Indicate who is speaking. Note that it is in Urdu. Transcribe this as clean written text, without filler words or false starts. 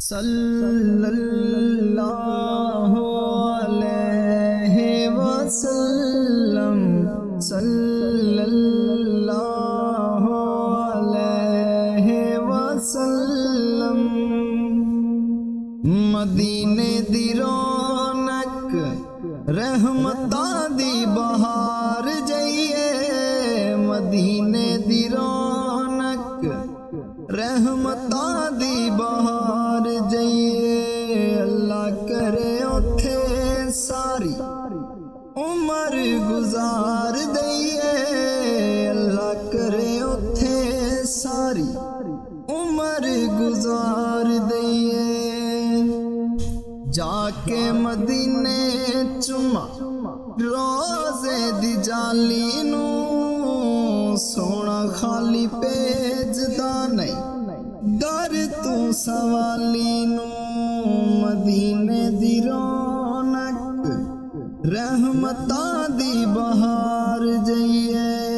Speaker 1: صلی اللہ علیہ وسلم، صلی اللہ علیہ وسلم۔ مدینے دی رونق رحمتاں دی بہار جائیے، مدینے دی رونق رحمتاں دی بہار جائیے۔ اللہ کرے اوتھے ساری عمر گزار دئیے، اللہ کرے اوتھے ساری عمر گزار دئیے۔ جا کے مدینے چما روزے دی جالی نو، سونا خالی پیجدا نہیں در تو سوالی نو۔ مدینے دی رونق رحمتاں دی بہار جائیے۔